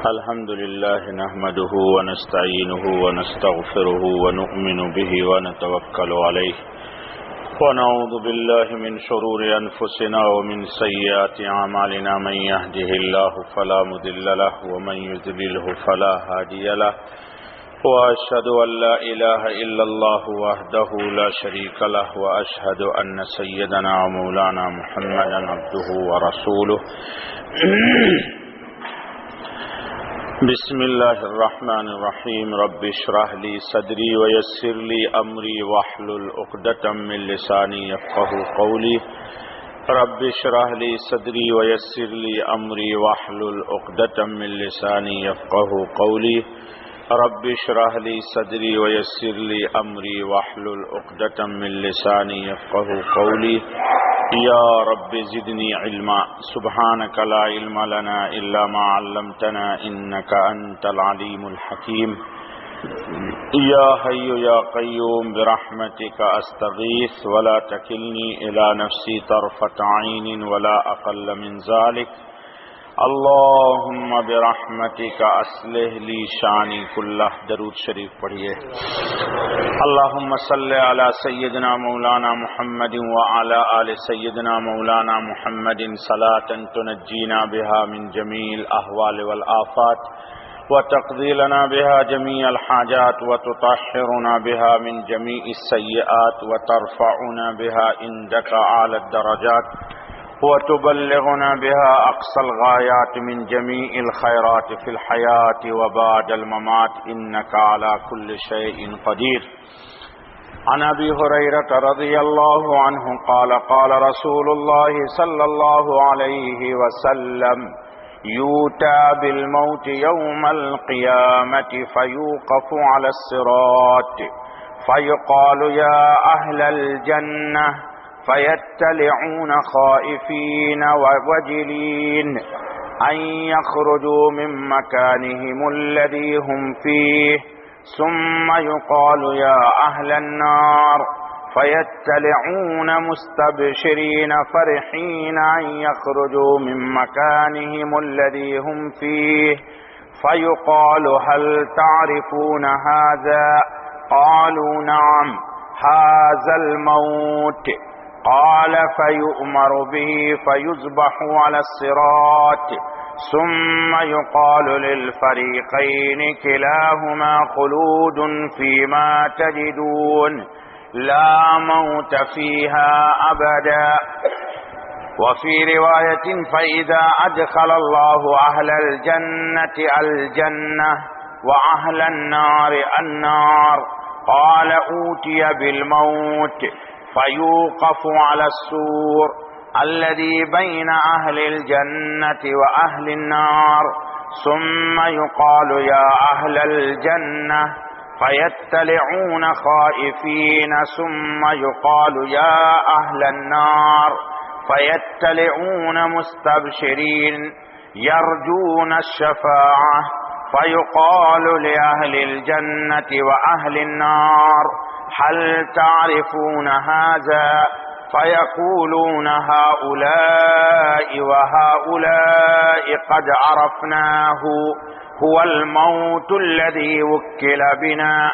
الحمد لله نحمده ونستعينه ونستغفره ونؤمن به ونتوكل عليه ونعوذ بالله من شرور أنفسنا ومن سيئات أعمالنا من يهده الله فلا مضل له ومن يضلله فلا هادي له وأشهد أن لا إله إلا الله وحده لا شريك له وأشهد أن سيدنا ومولانا محمدا عبده ورسوله بسم الله الرحمن الرحيم رب اشرح لي صدري ويسر لي أمري واحلل عقدة من لساني يفقهوا قولي رب اشرح لي صدري ويسر لي أمري واحلل عقدة من لساني يفقهوا قولي رب اشرح لي صدري ويسر لي أمري واحلل عقدة من لساني يفقهوا قولي يا رب زدني علما سبحانك لا علم لنا إلا ما علمتنا إنك أنت العليم الحكيم يا حي يا قيوم برحمتك أستغيث ولا تكلني إلى نفسي طرفة عين ولا أقل من ذلك اللهم برحمتك اصلح لي شانی كله درود شریف پڑھیے اللهم صل على سيدنا مولانا محمد وعلى آل سيدنا مولانا محمد صلاة تنجينا بها من جميع الأهوال والآفات وتقضي لنا بها جميع الحاجات وتطهرنا بها من جميع السيئات وترفعنا بها عندك أعلى الدرجات وتبلغنا بها أقصى الغايات من جميع الخيرات في الحياة وبعد الممات إنك على كل شيء قدير عن أبي هريرة رضي الله عنه قال قال رسول الله صلى الله عليه وسلم يؤتى بالموت يوم القيامة فيوقف على الصراط فيقال يا أهل الجنة فيتلعون خائفين ووجلين أن يخرجوا من مكانهم الذي هم فيه ثم يقال يا أهل النار فيتلعون مستبشرين فرحين أن يخرجوا من مكانهم الذي هم فيه فيقال هل تعرفون هذا؟ قالوا نعم هذا الموت قال فيؤمر به فيذبح على الصراط ثم يقال للفريقين كلاهما خلود فيما تجدون لا موت فيها أبدا وفي رواية فإذا أدخل الله أهل الجنة الجنة وأهل النار النار قال أوتي بالموت فيوقف على السور الذي بين أهل الجنة وأهل النار ثم يقال يا أهل الجنة فيتلعون خائفين ثم يقال يا أهل النار فيتلعون مستبشرين يرجون الشفاعة فيقال لأهل الجنة وأهل النار هل تعرفون هذا؟ فيقولون هؤلاء وهؤلاء قد عرفناه هو الموت الذي وكل بنا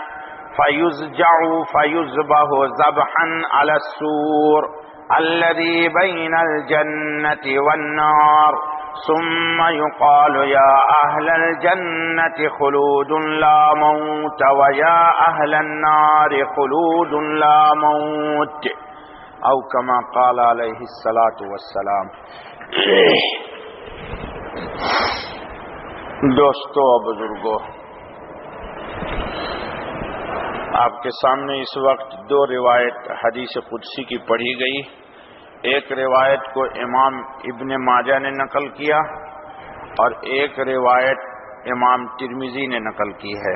فيزجع فيذبح ذبحا على السور الذي بين الجنة والنار ثم يقال يا أهل الجنة خلود لا موت ويا أهل النار خلود لا موت او كما قال عليه الصلاة والسلام. دوستو و بزرگو، آپ کے سامنے اس وقت دو روایت حدیث قدسی کی پڑھی گئی. ایک روایت کو امام ابن ماجہ نے نقل کیا اور ایک روایت امام ترمذی نے نقل کی ہے.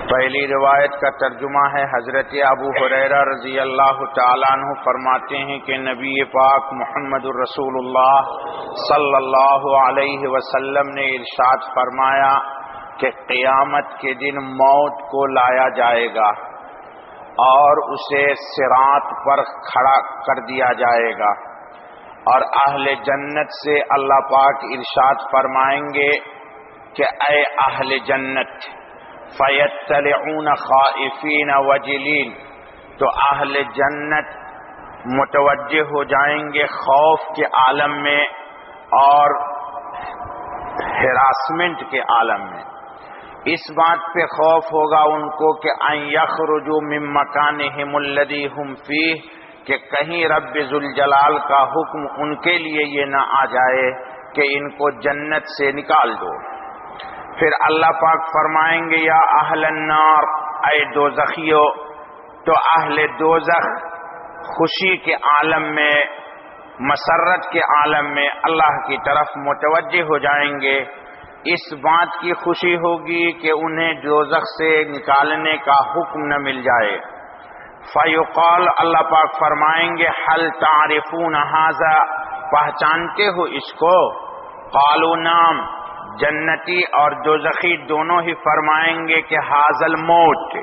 پہلی روایت کا ترجمہ ہے حضرت ابو ہریرہ رضی اللہ تعالیٰ عنہ فرماتے ہیں کہ نبی پاک محمد الرسول اللہ صلی اللہ علیہ وسلم نے ارشاد فرمایا کہ قیامت کے دن موت کو لایا جائے گا اور اسے صراط پر کھڑا کر دیا جائے گا اور اہل جنت سے اللہ پاک ارشاد فرمائیں گے کہ اے اہل جنت، فیطلعون خائفین وجلین، تو اہل جنت متوجہ ہو جائیں گے خوف کے عالم میں اور ہراسمنٹ کے عالم میں۔ اس بات پہ خوف ہوگا ان کو کہ ان یخرجوا من مکانہم الذی ہم فیہ، کہ کہیں رب ذوالجلال کا حکم ان کے لیے یہ نہ آ جائے کہ ان کو جنت سے نکال دو۔ پھر اللہ پاک فرمائیں گے یا اہل النار، اے دوزخیو، تو اہل دوزخ خوشی کے عالم میں، مسرت کے عالم میں اللہ کی طرف متوجہ ہو جائیں گے۔ اس بات کی خوشی ہوگی کہ انہیں دوزخ سے نکالنے کا حکم نہ مل جائے۔ فیقال، اللہ پاک فرمائیں گے هل تعرفون ھذا، پہچانتے ہو اس کو؟ قالوا نعم، جنتی اور دوزخی دونوں ہی فرمائیں گے کہ ھذا الموت،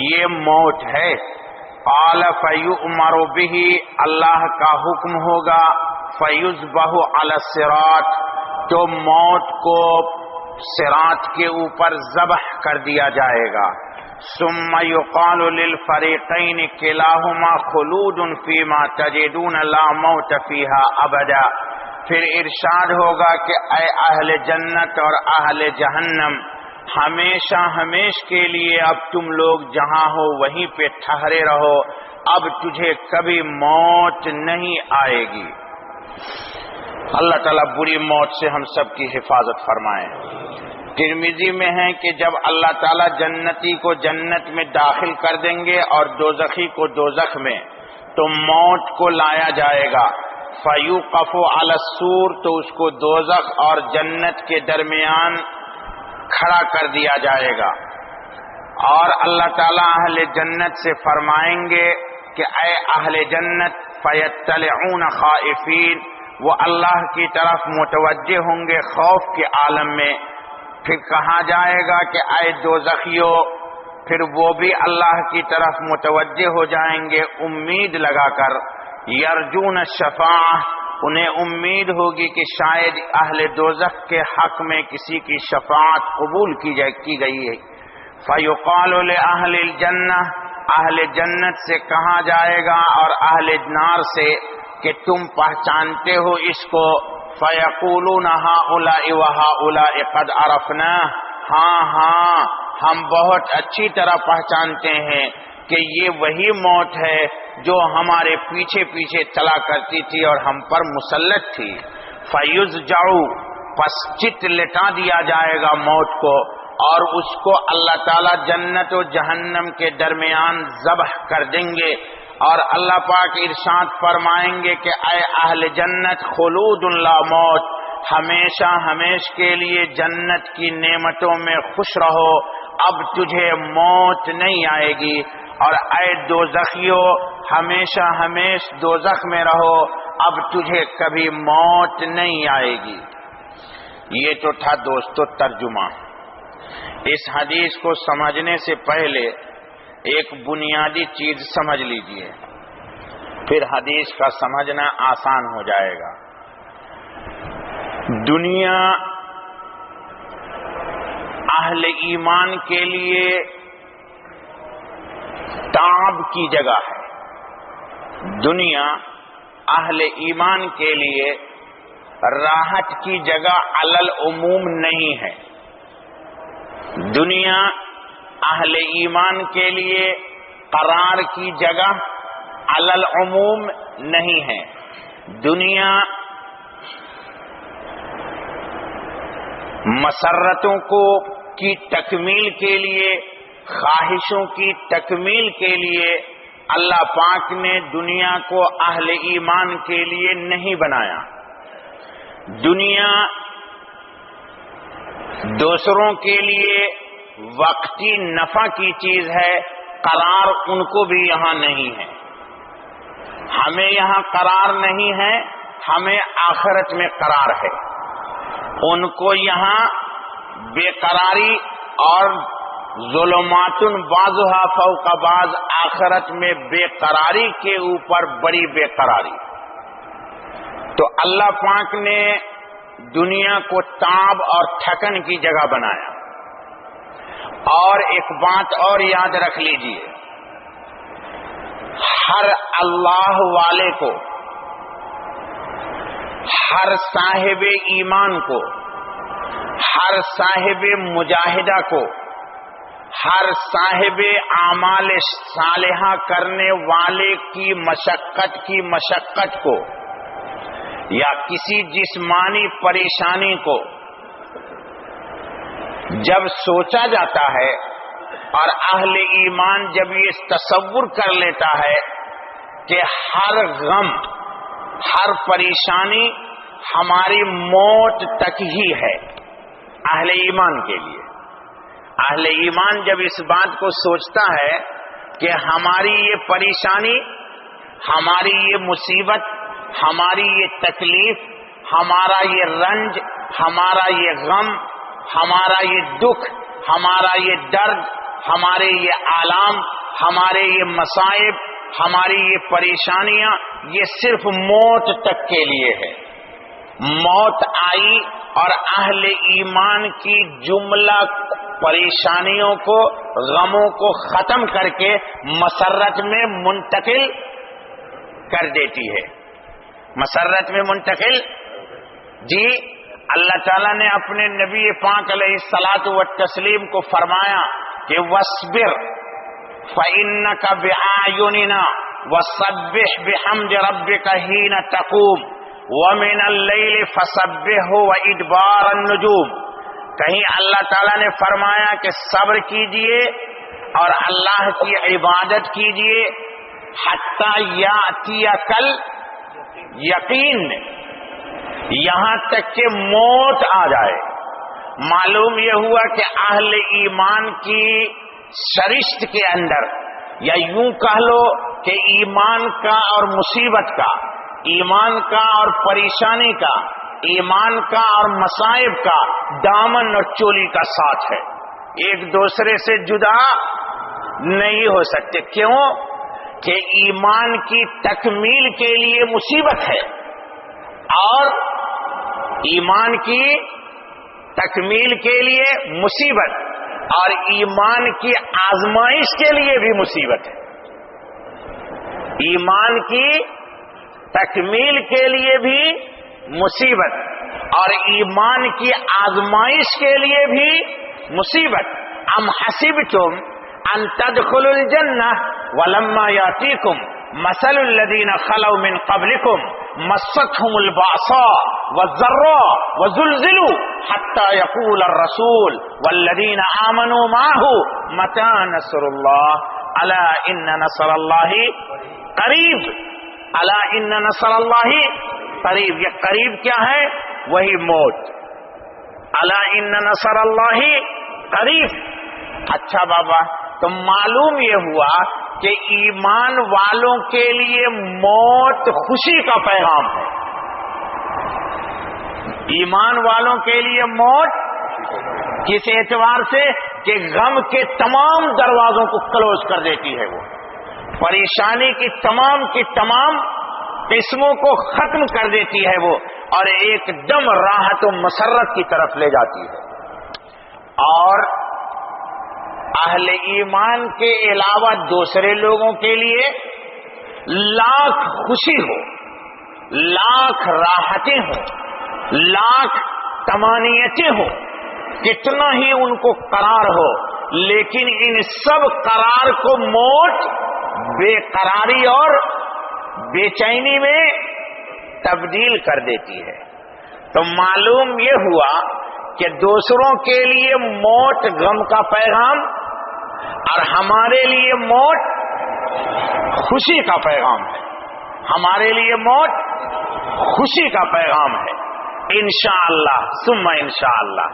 یہ موت ہے۔ قال فیؤمر به، اللہ کا حکم ہوگا، فیذبح علی الصراط، تو موت کو صراط کے اوپر ذبح کر دیا جائے گا۔ ثم یقال للفریقین کلاہما خلود فیما تجدون لا موت فیہا ابدا، پھر ارشاد ہوگا کہ اے اہل جنت اور اہل جہنم، ہمیشہ ہمیش کے لیے اب تم لوگ جہاں ہو وہیں پہ ٹھہرے رہو، اب تجھے کبھی موت نہیں آئے گی۔ اللہ تعالیٰ بری موت سے ہم سب کی حفاظت فرمائے۔ ترمذی میں ہے کہ جب اللہ تعالیٰ جنتی کو جنت میں داخل کر دیں گے اور دوزخی کو دوزخ میں، تو موت کو لایا جائے گا، فیوقف علی السور، تو اس کو دوزخ اور جنت کے درمیان کھڑا کر دیا جائے گا، اور اللہ تعالیٰ اہل جنت سے فرمائیں گے کہ اے اہل جنت، فیطلعون خائفین، وہ اللہ کی طرف متوجہ ہوں گے خوف کے عالم میں۔ پھر کہا جائے گا کہ اے دوزخیو، پھر وہ بھی اللہ کی طرف متوجہ ہو جائیں گے امید لگا کر، یرجون الشفاعہ، انہیں امید ہوگی کہ شاید اہل دوزخ کے حق میں کسی کی شفاعت قبول کی گئی ہے۔ فیقال لأہل الجنہ، اہل جنت سے کہا جائے گا اور اہل نار سے کہ تم پہچانتے ہو اس کو؟ فیقولون ہؤلاء وہؤلاء قد عرفناہ، ہاں ہم بہت اچھی طرح پہچانتے ہیں کہ یہ وہی موت ہے جو ہمارے پیچھے پیچھے چلا کرتی تھی اور ہم پر مسلط تھی۔ فیضجعوا، پس چت لٹا دیا جائے گا موت کو، اور اس کو اللہ تعالیٰ جنت و جہنم کے درمیان ذبح کر دیں گے، اور اللہ پاک ارشاد فرمائیں گے کہ اے اہل جنت، خلود لا موت، ہمیشہ ہمیش کے لیے جنت کی نعمتوں میں خوش رہو، اب تجھے موت نہیں آئے گی، اور اے دوزخیو، ہمیشہ ہمیش دوزخ میں رہو، اب تجھے کبھی موت نہیں آئے گی۔ یہ تو تھا دوستو ترجمہ۔ اس حدیث کو سمجھنے سے پہلے ایک بنیادی چیز سمجھ لیجئے، پھر حدیث کا سمجھنا آسان ہو جائے گا۔ دنیا اہل ایمان کے لیے تعب کی جگہ ہے، دنیا اہل ایمان کے لیے راحت کی جگہ علی العموم نہیں ہے۔ دنیا اہل ایمان کے لیے قرار کی جگہ علی العموم نہیں ہے۔ دنیا مسرتوں کی تکمیل کے لیے، خواہشوں کی تکمیل کے لیے اللہ پاک نے دنیا کو اہل ایمان کے لیے نہیں بنایا۔ دنیا دوسروں کے لیے وقتی نفع کی چیز ہے، قرار ان کو بھی یہاں نہیں ہے۔ ہمیں یہاں قرار نہیں ہے، ہمیں آخرت میں قرار ہے۔ ان کو یہاں بے قراری اور ظلمات بعضها فوق بعض، آخرت میں بے قراری کے اوپر بڑی بے قراری۔ تو اللہ پاک نے دنیا کو تعب اور تھکن کی جگہ بنایا. اور ایک بات اور یاد رکھ لیجئے، ہر اللہ والے کو، ہر صاحب ایمان کو، ہر صاحب مجاہدہ کو، ہر صاحب اعمال صالحہ کرنے والے کی مشقت کو یا کسی جسمانی پریشانی کو جب سوچا جاتا ہے اور اہل ایمان جب یہ تصور کر لیتا ہے کہ ہر غم، ہر پریشانی ہماری موت تک ہی ہے، اہل ایمان کے لیے، اہل ایمان جب اس بات کو سوچتا ہے کہ ہماری یہ پریشانی، ہماری یہ مصیبت، ہماری یہ تکلیف، ہمارا یہ رنج، ہمارا یہ غم، ہمارا یہ دکھ، ہمارا یہ درد، ہمارے یہ آلام، ہمارے یہ مصائب، ہماری یہ پریشانیاں، یہ صرف موت تک کے لیے ہے. موت آئی اور اہل ایمان کی جملہ پریشانیوں کو، غموں کو ختم کر کے مسرت میں منتقل کر دیتی ہے. مسرت میں منتقل، جی اللہ تعالیٰ نے اپنے نبی پاک علیہ الصلاۃ والتسلیم کو فرمایا کہ وَاصْبِرْ فَإِنَّكَ بِأَعْيُنِنَا وَسَبِّحْ بِحَمْدِ رَبِّكَ حِينَ تَقُومُ وَمِنَ اللَّيْلِ فَسَبِّحْهُ وَإِدْبَارَ النُّجُومِ. کہیں اللہ تعالیٰ نے فرمایا کہ صبر کیجئے اور اللہ کی عبادت کیجئے حتی یأتیک الیقین، یہاں تک کہ موت آ جائے. معلوم یہ ہوا کہ اہل ایمان کی سرشت کے اندر، یا یوں کہہ لو کہ ایمان کا اور مصیبت کا، ایمان کا اور پریشانی کا، ایمان کا اور مصائب کا دامن اور چولی کا ساتھ ہے، ایک دوسرے سے جدا نہیں ہو سکتے. کیوں؟ کہ ایمان کی تکمیل کے لیے مصیبت ہے اور ایمان کی تکمیل کے لیے مصیبت، اور ایمان کی آزمائش کے لیے بھی مصیبت ہے. ایمان کی تکمیل کے لیے بھی مصیبت اور ایمان کی آزمائش کے لیے بھی مصیبت. ام حسبتم ان تدخلوا الجنہ ولما یاتیکم مثل الذین خلوا من قبلکم مستهم البأساء والضراء وزلزلوا حتى يقول الرسول والذين آمنوا معه متى نصر الله الا ان نصر الله قریب. الا ان نصر الله قریب. یہ قریب کیا ہے؟ وہی موت. الا ان نصر الله قریب. اچھا بابا، تو معلوم یہ ہوا کہ ایمان والوں کے لیے موت خوشی کا پیغام ہے. ایمان والوں کے لیے موت کس اعتبار سے؟ کہ غم کے تمام دروازوں کو کلوز کر دیتی ہے، وہ پریشانی کی تمام قسموں کو ختم کر دیتی ہے وہ، اور ایک دم راحت و مسرت کی طرف لے جاتی ہے. اور اہل ایمان کے علاوہ دوسرے لوگوں کے لیے لاکھ خوشی ہو، لاکھ راحتیں ہوں، لاکھ تمانیتیں ہوں، کتنا ہی ان کو قرار ہو، لیکن ان سب قرار کو موت بے قراری اور بے چینی میں تبدیل کر دیتی ہے. تو معلوم یہ ہوا کہ دوسروں کے لیے موت غم کا پیغام اور ہمارے لیے موت خوشی کا پیغام ہے. ہمارے لیے موت خوشی کا پیغام ہے. انشاءاللہ ثم انشاءاللہ.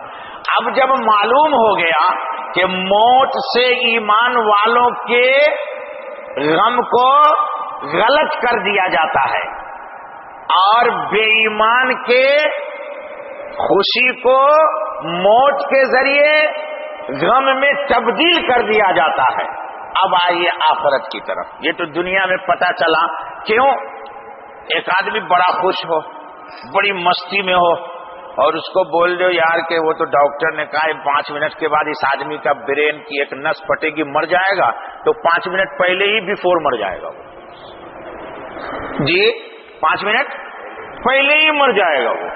اب جب معلوم ہو گیا کہ موت سے ایمان والوں کے غم کو غلط کر دیا جاتا ہے اور بے ایمان کے خوشی کو موت کے ذریعے غم میں تبدیل کر دیا جاتا ہے. اب آئیے آخرت کی طرف. یہ تو دنیا میں پتا چلا. کیوں؟ ایک آدمی بڑا خوش ہو، بڑی مستی میں ہو، اور اس کو بول دو یار کہ وہ تو ڈاکٹر نے کہا 5 منٹ کے بعد اس آدمی کا برین کی ایک نس پھٹے گی، مر جائے گا، تو 5 منٹ پہلے ہی بیفور مر جائے گا وہ جی، 5 منٹ پہلے ہی مر جائے گا وہ.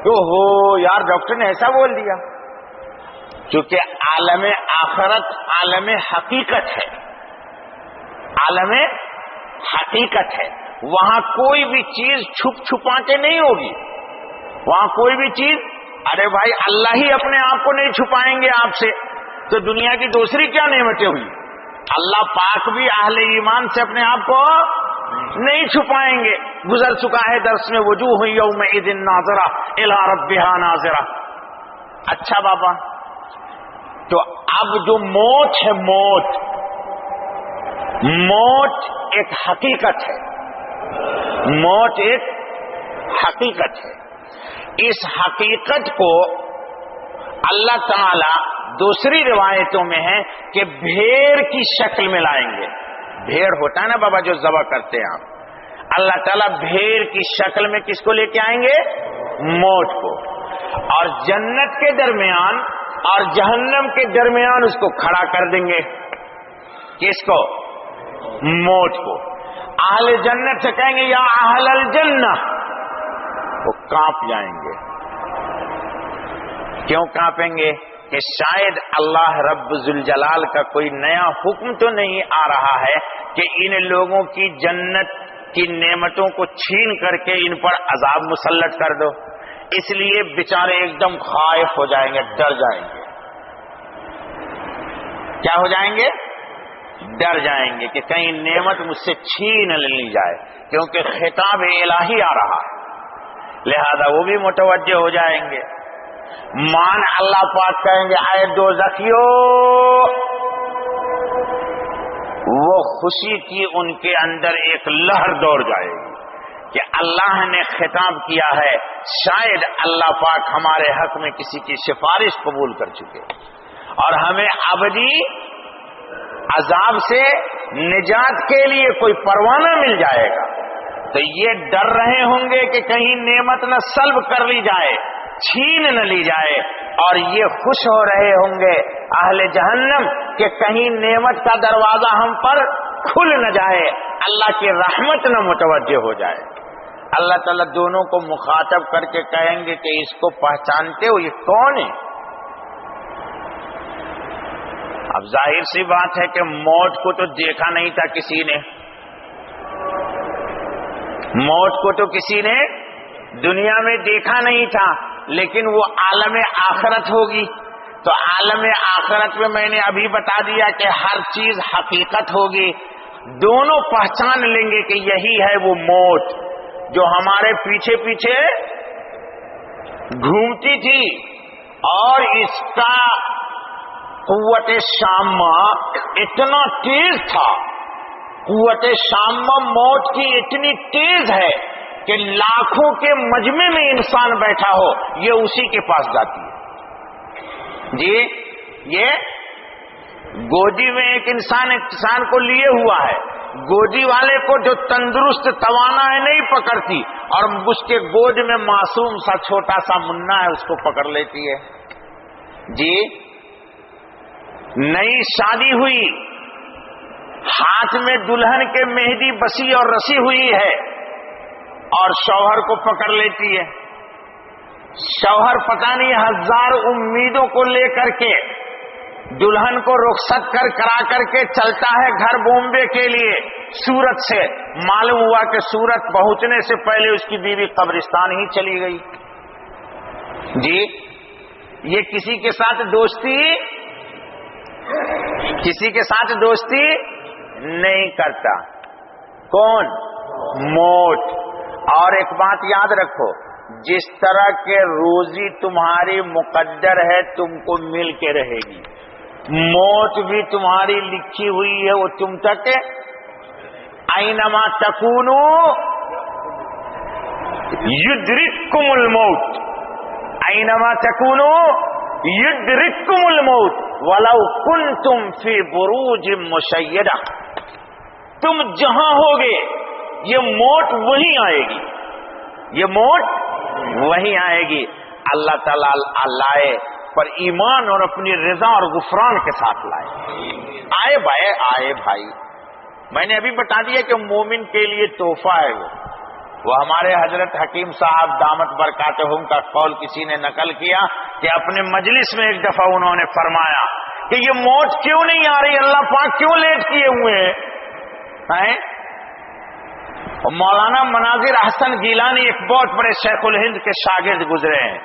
تو ہو یار ڈاکٹر نے ایسا بول دیا. چونکہ عالم آخرت عالم حقیقت ہے، عالم حقیقت ہے، وہاں کوئی بھی چیز چھپ چھپا کے نہیں ہوگی. وہاں کوئی بھی چیز، ارے بھائی اللہ ہی اپنے آپ کو نہیں چھپائیں گے آپ سے، تو دنیا کی دوسری کیا نعمتیں ہوئی. اللہ پاک بھی اہل ایمان سے اپنے آپ کو نہیں چھپائیں گے. گزر چکا ہے درس میں، وجوہ یومئذ ناظرہ الی ربہا ناظرہ. اچھا بابا، تو اب جو موت ہے، موت ایک حقیقت ہے، موت ایک حقیقت ہے. اس حقیقت کو اللہ تعالی دوسری روایتوں میں ہے کہ بھیڑ کی شکل میں لائیں گے. بھیڑ ہوتا ہے نا بابا جو ذبح کرتے ہیں آپ، اللہ تعالیٰ بھیڑ کی شکل میں کس کو لے کے آئیں گے؟ موت کو. اور جنت کے درمیان اور جہنم کے درمیان اس کو کھڑا کر دیں گے. کس کو؟ موت کو. اہل جنت سے کہیں گے یا اہل الجنہ، وہ کانپ جائیں گے. کیوں کانپیں گے؟ کہ شاید اللہ رب ذوالجلال کا کوئی نیا حکم تو نہیں آ رہا ہے کہ ان لوگوں کی جنت کی نعمتوں کو چھین کر کے ان پر عذاب مسلط کر دو. اس لیے بیچارے ایک دم خائف ہو جائیں گے، ڈر جائیں گے. کیا ہو جائیں گے؟ ڈر جائیں گے کہ کہیں نعمت مجھ سے چھین لی جائے، کیونکہ خطاب الہی آ رہا ہے، لہذا وہ بھی متوجہ ہو جائیں گے. مان اللہ پاک کہیں گے اے دوزخیو، وہ خوشی کی ان کے اندر ایک لہر دوڑ جائے گی کہ اللہ نے خطاب کیا ہے، شاید اللہ پاک ہمارے حق میں کسی کی سفارش قبول کر چکے اور ہمیں ابدی عذاب سے نجات کے لیے کوئی پروانہ مل جائے گا. تو یہ ڈر رہے ہوں گے کہ کہیں نعمت نہ سلب کر لی جائے، چھین نہ لی جائے، اور یہ خوش ہو رہے ہوں گے اہل جہنم کہ کہیں نعمت کا دروازہ ہم پر کھل نہ جائے، اللہ کی رحمت نہ متوجہ ہو جائے. اللہ تعالیٰ دونوں کو مخاطب کر کے کہیں گے کہ اس کو پہچانتے ہو، یہ کون ہے؟ اب ظاہر سی بات ہے کہ موت کو تو دیکھا نہیں تھا کسی نے، موت کو تو کسی نے دنیا میں دیکھا نہیں تھا، لیکن وہ عالم آخرت ہوگی. تو عالم آخرت میں میں نے ابھی بتا دیا کہ ہر چیز حقیقت ہوگی. دونوں پہچان لیں گے کہ یہی ہے وہ موت جو ہمارے پیچھے پیچھے گھومتی تھی، اور اس کا قوت شامہ اتنا تیز تھا، قوت شامہ موت کی اتنی تیز ہے کہ لاکھوں کے مجمع میں انسان بیٹھا ہو یہ اسی کے پاس جاتی ہے. جی، یہ گودی میں ایک انسان کو لیے ہوا ہے، گودی والے کو جو تندرست توانا ہے نہیں پکڑتی، اور اس کے گود میں معصوم سا چھوٹا سا منا ہے اس کو پکڑ لیتی ہے. جی، نئی شادی ہوئی، ہاتھ میں دلہن کے مہندی بسی اور رسی ہوئی ہے، اور شوہر کو پکڑ لیتی ہے. شوہر پتہ نہیں ہزار امیدوں کو لے کر کے دلہن کو رخصت کرا کر کے چلتا ہے گھر بومبے کے لیے سورت سے. معلوم ہوا کہ سورت پہنچنے سے پہلے اس کی بیوی قبرستان ہی چلی گئی. جی، یہ کسی کے ساتھ دوستی نہیں کرتا. کون؟ موت. اور ایک بات یاد رکھو، جس طرح کے روزی تمہاری مقدر ہے تم کو مل کے رہے گی، موت بھی تمہاری لکھی ہوئی ہے، وہ تم تک اینما تکونو یدرککم الموت، اینما تکونو یدرککم الموت ولو کنتم فی بروج مشیدہ. تم جہاں ہوگے یہ موت وہیں آئے گی، یہ موت وہیں آئے گی. اللہ تعالیٰ لائے، پر ایمان اور اپنی رضا اور غفران کے ساتھ لائے۔ آئے بھائی، میں نے ابھی بتا دیا کہ مومن کے لیے تحفہ ہے وہ ہمارے حضرت حکیم صاحب دامت برکاتہم کا قول کسی نے نقل کیا کہ اپنے مجلس میں ایک دفعہ انہوں نے فرمایا کہ یہ موت کیوں نہیں آ رہی، اللہ پاک کیوں لیٹ کیے ہوئے ہیں؟ مولانا مناظر احسن گیلانی ایک بہت بڑے شیخ الہند کے شاگرد گزرے ہیں،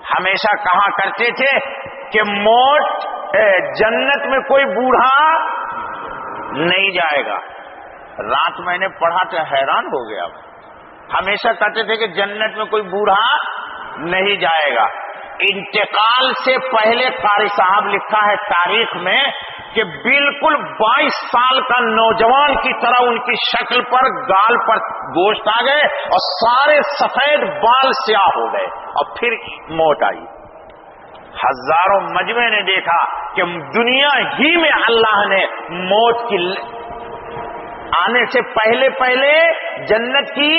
ہمیشہ کہا کرتے تھے کہ موت جنت میں کوئی بوڑھا نہیں جائے گا۔ رات میں نے پڑھا تو حیران ہو گیا، ہمیشہ کہتے تھے کہ جنت میں کوئی بوڑھا نہیں جائے گا۔ انتقال سے پہلے قاری صاحب لکھا ہے تاریخ میں کہ بالکل 22 سال کا نوجوان کی طرح ان کی شکل پر گال پر گوشت آ گئے اور سارے سفید بال سیاہ ہو گئے، اور پھر موت آئی۔ ہزاروں مجمع نے دیکھا کہ دنیا ہی میں اللہ نے موت کی آنے سے پہلے جنت کی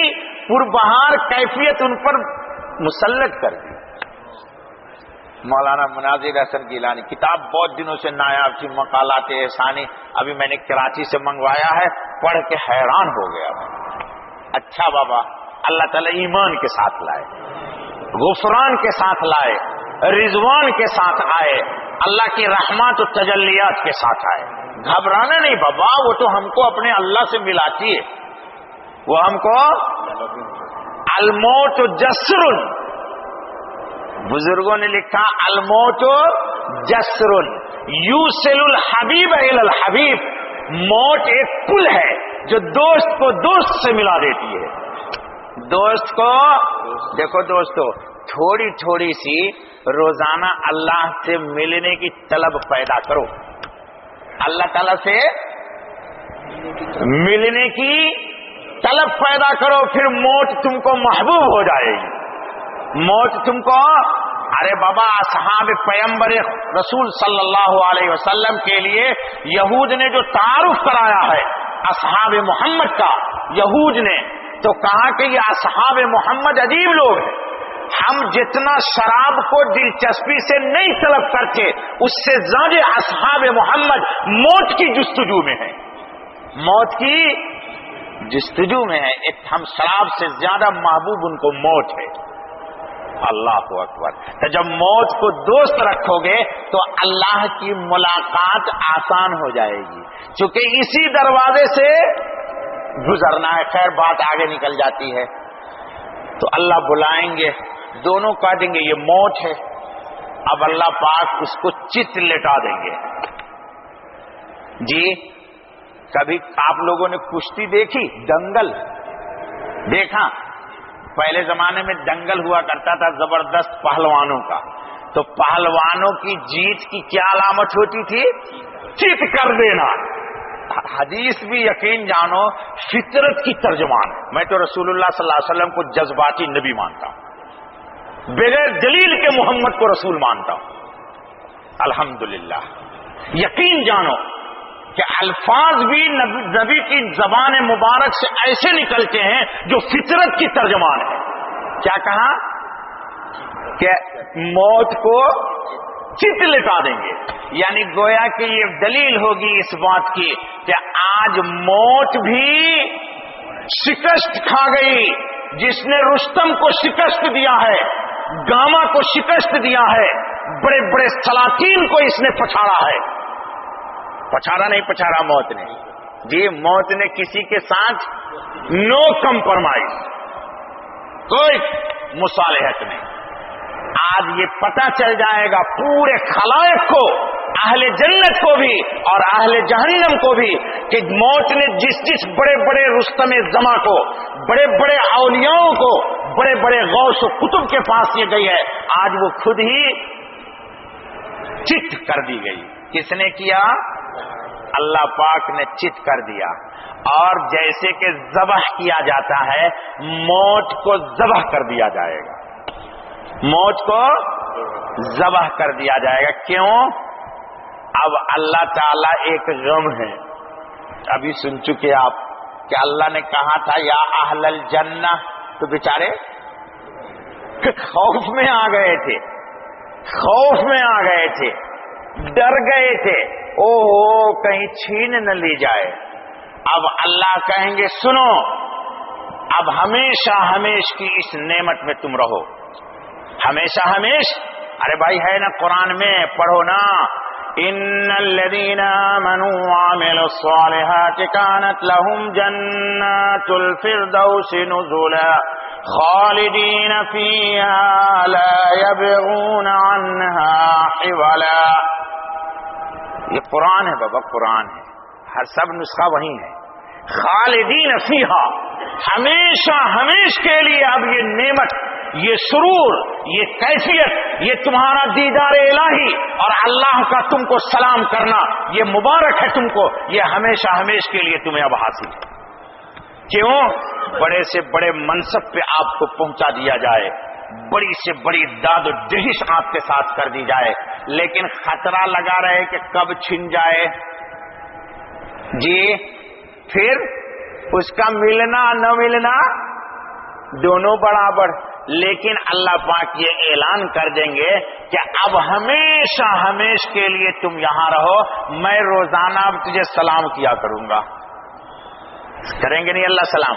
پربہار کیفیت ان پر مسلط کر دی۔ مولانا مناظر احسن گیلانی، کتاب بہت دنوں سے نایاب تھی، مقالات احسانی، ابھی میں نے کراچی سے منگوایا ہے، پڑھ کے حیران ہو گیا۔ اچھا بابا، اللہ تعالیٰ ایمان کے ساتھ لائے، غفران کے ساتھ لائے، رضوان کے ساتھ آئے، اللہ کی رحمت و تجلیات کے ساتھ آئے۔ گھبرانا نہیں بابا، وہ تو ہم کو اپنے اللہ سے ملاتی ہے، وہ ہم کو الموت جسر، بزرگوں نے لکھا الموت جسر یوصل الحبیب الی الحبیب، موت ایک پل ہے جو دوست کو دوست سے ملا دیتی ہے۔ دوست کو دیکھو دوستو، تھوڑی تھوڑی سی روزانہ اللہ سے ملنے کی طلب پیدا کرو، اللہ تعالی سے ملنے کی طلب پیدا کرو، پھر موت تم کو محبوب ہو جائے گی۔ موت تم کو، ارے بابا اصحاب پیغمبر رسول صلی اللہ علیہ وسلم کے لیے یہود نے جو تعارف کرایا ہے اصحاب محمد کا، یہود نے تو کہا کہ یہ اصحاب محمد عجیب لوگ ہیں، ہم جتنا شراب کو دلچسپی سے نہیں طلب کرتے اس سے زیادہ اصحاب محمد موت کی جستجو میں ہیں، موت کی جستجو میں ہے، ہم شراب سے زیادہ محبوب ان کو موت ہے۔ اللہ اکبر۔ تو جب موت کو دوست رکھو گے تو اللہ کی ملاقات آسان ہو جائے گی، چونکہ اسی دروازے سے گزرنا ہے۔ خیر بات آگے نکل جاتی ہے، تو اللہ بلائیں گے، دونوں کہہ دیں گے یہ موت ہے، اب اللہ پاک اس کو چت لٹا دیں گے۔ جی کبھی آپ لوگوں نے کشتی دیکھی، دنگل دیکھا؟ پہلے زمانے میں دنگل ہوا کرتا تھا زبردست پہلوانوں کا، تو پہلوانوں کی جیت کی کیا علامت ہوتی تھی؟ چت کر دینا۔ حدیث بھی یقین جانو فطرت کی ترجمان ہے۔ میں تو رسول اللہ صلی اللہ علیہ وسلم کو جذباتی نبی مانتا ہوں، بغیر دلیل کے محمد کو رسول مانتا ہوں، الحمدللہ۔ یقین جانو کہ الفاظ بھی نبی کی زبان مبارک سے ایسے نکلتے ہیں جو فطرت کی ترجمان ہے۔ کیا کہا؟ کہ موت کو چت لٹا دیں گے، یعنی گویا کہ یہ دلیل ہوگی اس بات کی کہ آج موت بھی شکست کھا گئی۔ جس نے رستم کو شکست دیا ہے، گاما کو شکست دیا ہے، بڑے بڑے سلاطین کو اس نے پچھاڑا ہے۔ پچھاڑا نہیں پچھاڑا موت نے، جی موت نے کسی کے ساتھ نو کمپرمائز، کوئی مصالحت نہیں۔ آج یہ پتہ چل جائے گا پورے خلائق کو، اہل جنت کو بھی اور اہل جہنم کو بھی، کہ موت نے جس جس بڑے بڑے رستم زماں کو، بڑے بڑے اولیاؤں کو، بڑے بڑے غوث و کتب کے پاس یہ گئی ہے، آج وہ خود ہی چت کر دی گئی۔ کس نے کیا؟ اللہ پاک نے چت کر دیا۔ اور جیسے کہ ذبح کیا جاتا ہے، موت کو ذبح کر دیا جائے گا، موت کو ذبح کر دیا جائے گا۔ کیوں؟ اب اللہ تعالیٰ ایک غم ہے، ابھی سن چکے آپ کہ اللہ نے کہا تھا یا اہل الجنہ، تو بیچارے خوف میں آ گئے تھے، خوف میں آ گئے تھے، ڈر گئے تھے، اوہ کہیں چھین نہ لی جائے۔ اب اللہ کہیں گے سنو، اب ہمیشہ ہمیش کی اس نعمت میں تم رہو، ہمیشہ ہمیش۔ ارے بھائی ہے نا قرآن میں، پڑھو نا، ان الذين آمنوا وعملوا الصالحات كانت لهم جنات الفردوس نزلا خالدين فيها لا يبغون عنها حولا۔ یہ قرآن ہے بابا، قرآن ہے، ہر سب نسخہ وہی ہے۔ خالدین فیہا، ہمیشہ ہمیش کے لیے اب یہ نعمت، یہ سرور، یہ کیفیت، یہ تمہارا دیدار الہی اور اللہ کا تم کو سلام کرنا، یہ مبارک ہے تم کو، یہ ہمیشہ ہمیش کے لیے تمہیں اب حاصل ہے۔ کیوں؟ بڑے سے بڑے منصب پہ آپ کو پہنچا دیا جائے، بڑی سے بڑی داد و دہش آپ کے ساتھ کر دی جائے، لیکن خطرہ لگا رہے کہ کب چھن جائے جی، پھر اس کا ملنا نہ ملنا دونوں برابر۔ لیکن اللہ پاک یہ اعلان کر دیں گے کہ اب ہمیشہ ہمیش کے لیے تم یہاں رہو، میں روزانہ اب تجھے سلام کیا کروں گا۔ کریں گے نہیں اللہ سلام؟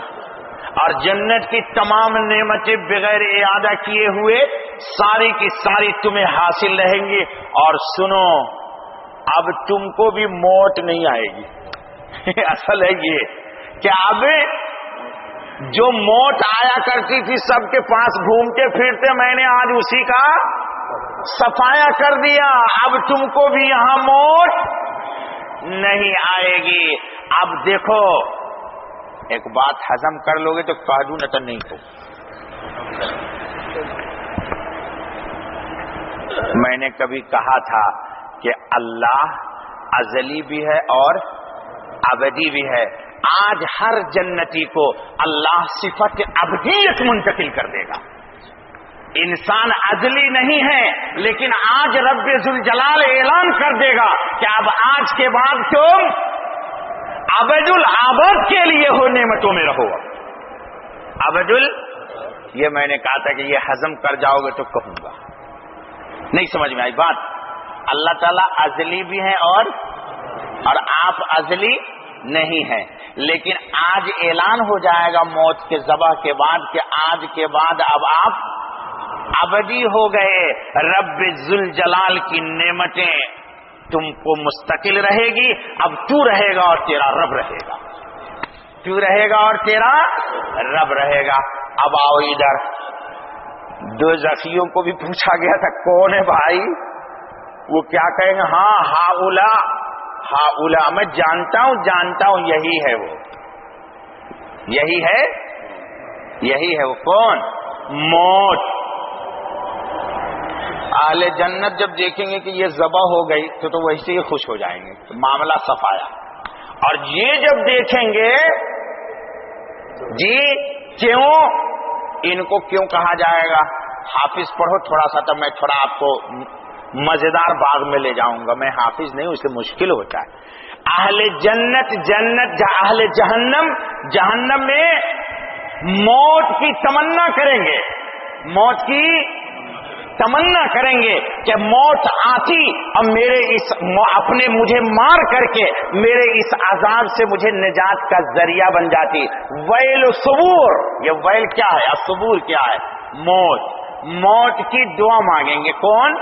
اور جنت کی تمام نعمتیں بغیر اعادہ کیے ہوئے ساری کی ساری تمہیں حاصل رہیں گی۔ اور سنو، اب تم کو بھی موت نہیں آئے گی۔ اصل ہے یہ کہ اب جو موت آیا کرتی تھی سب کے پاس گھومتے پھرتے، میں نے آج اسی کا صفایا کر دیا، اب تم کو بھی یہاں موت نہیں آئے گی۔ اب دیکھو، ایک بات ہضم کر لو گے تو کہہ دوں نہ تو نہیں کو۔ میں نے کبھی کہا تھا کہ اللہ ازلی بھی ہے اور ابدی بھی ہے۔ آج ہر جنتی کو اللہ صفت ابدیت منتقل کر دے گا۔ انسان ازلی نہیں ہے، لیکن آج رب ذوالجلال اعلان کر دے گا کہ اب آج کے بعد تم ابد الآباد کے لیے ہو، نعمتوں میں رہو۔ یہ میں نے کہا تھا کہ یہ ہضم کر جاؤ گے تو کہوں گا، نہیں سمجھ میں آئی بات؟ اللہ تعالیٰ ازلی بھی ہے اور آپ ازلی نہیں ہیں، لیکن آج اعلان ہو جائے گا موت کے ذبح کے بعد کہ آج کے بعد اب آپ ابدی ہو گئے۔ رب ذوالجلال کی نعمتیں تم کو مستقل رہے گی، اب تو رہے گا اور تیرا رب رہے گا، تو رہے گا اور تیرا رب رہے گا۔ اب آؤ ادھر، دو ذکیوں کو بھی پوچھا گیا تھا کون ہے بھائی، وہ کیا کہیں گے؟ ہاں ہاؤلا، میں جانتا ہوں یہی ہے وہ، یہی ہے وہ کون؟ موت۔ اہل جنت جب دیکھیں گے کہ یہ ذبح ہو گئی تو ویسے ہی خوش ہو جائیں گے، معاملہ صفایا۔ اور یہ جب دیکھیں گے جی کیوں، ان کو کیوں کہا جائے گا؟ حافظ پڑھو تھوڑا سا، تو میں تھوڑا آپ کو مزیدار باغ میں لے جاؤں گا، میں حافظ نہیں ہوں اس لیے مشکل ہوتا ہے۔ اہل جنت اہل جہنم میں موت کی تمنا کریں گے، موت کی تمنا کریں گے کہ موت آتی اور اپنے مجھے مار کر کے میرے اس عذاب سے مجھے نجات کا ذریعہ بن جاتی۔ ویل صبور، یہ ویل کیا ہے، الصبور کیا ہے؟ موت کی دعا مانگیں گے کون؟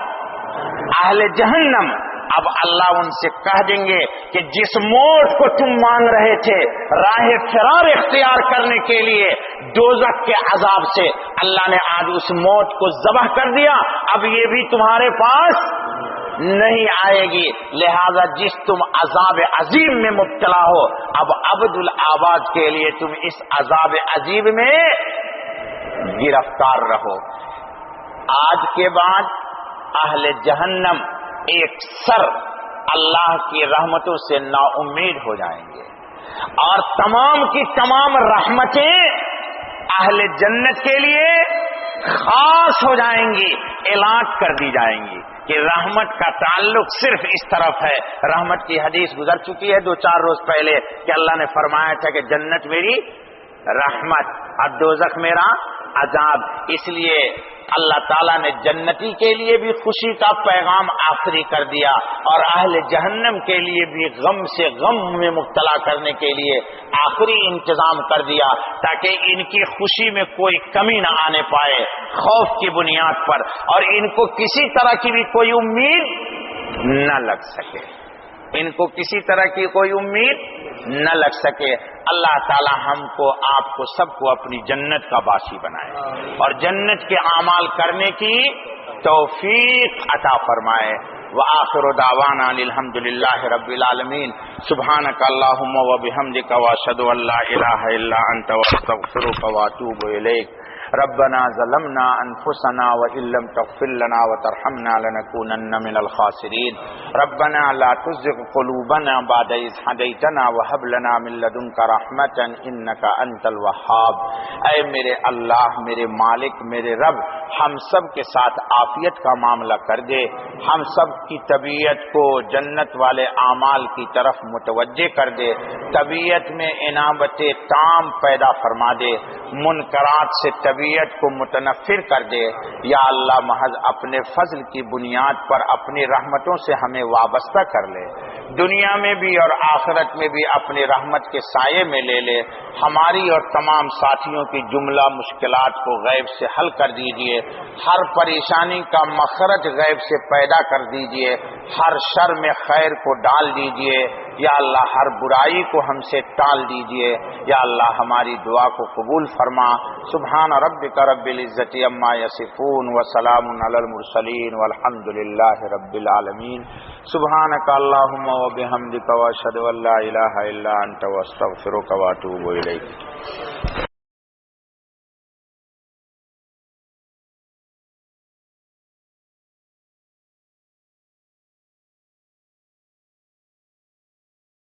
اہل جہنم۔ اب اللہ ان سے کہہ دیں گے کہ جس موت کو تم مانگ رہے تھے راہ فرار اختیار کرنے کے لیے دوزخ کے عذاب سے، اللہ نے آج اس موت کو ذبح کر دیا، اب یہ بھی تمہارے پاس نہیں آئے گی۔ لہذا جس تم عذاب عظیم میں مبتلا ہو، اب ابد الآباد کے لیے تم اس عذاب عظیم میں گرفتار رہو۔ آج کے بعد اہل جہنم ایک سر اللہ کی رحمتوں سے نا امید ہو جائیں گے، اور تمام کی تمام رحمتیں اہل جنت کے لیے خاص ہو جائیں گی، اعلان کر دی جائیں گی کہ رحمت کا تعلق صرف اس طرف ہے۔ رحمت کی حدیث گزر چکی ہے 2-4 روز پہلے کہ اللہ نے فرمایا تھا کہ جنت میری رحمت اور دوزخ میرا عذاب، اس لیے اللہ تعالیٰ نے جنتی کے لیے بھی خوشی کا پیغام آخری کر دیا اور اہل جہنم کے لیے بھی غم سے غم میں مبتلا کرنے کے لیے آخری انتظام کر دیا، تاکہ ان کی خوشی میں کوئی کمی نہ آنے پائے خوف کی بنیاد پر، اور ان کو کسی طرح کی بھی کوئی امید نہ لگ سکے، ان کو کسی طرح کی کوئی امید نہ لگ سکے۔ اللہ تعالی ہم کو، آپ کو، سب کو اپنی جنت کا باسی بنائے اور جنت کے اعمال کرنے کی توفیق عطا فرمائے۔ وآخر دعوانا الحمد للہ رب العالمین۔ سبحانک اللہم وبحمدک واشہد ان لا الہ الا انت واستغفرک واتوب الیک۔ ربنا ظلمنا انفسنا وان لم تغفر لنا وترحمنا لنكونن من الخاسرین۔ ربنا لا تزغ قلوبنا بعد اذ هديتنا وهب لنا من لدنك رحمة انك انت الوهاب۔ اے میرے اللہ، میرے مالک، میرے رب، ہم سب کے ساتھ عافیت کا معاملہ کر دے، ہم سب کی طبیعت کو جنت والے اعمال کی طرف متوجہ کر دے، طبیعت میں انابت تام پیدا فرما دے، منکرات سے طبیعت کو متنفر کر دے۔ یا اللہ، محض اپنے فضل کی بنیاد پر اپنی رحمتوں سے ہمیں وابستہ کر لے، دنیا میں بھی اور آخرت میں بھی اپنی رحمت کے سائے میں لے لے۔ ہماری اور تمام ساتھیوں کی جملہ مشکلات کو غیب سے حل کر دیجئے، ہر پریشانی کا مخرج غیب سے پیدا کر دیجئے، ہر شر میں خیر کو ڈال دیجئے، یا اللہ ہر برائی کو ہم سے ٹال دیجئے۔ یا اللہ ہماری دعا کو قبول فرما۔ سبحان ربک رب العزت عما یصفون وسلام علی المرسلین والحمد للہ رب العالمین۔ سبحانک اللہم وبحمدک واشہد ان لا الہ الا انت واستغفرک واتوب الیک۔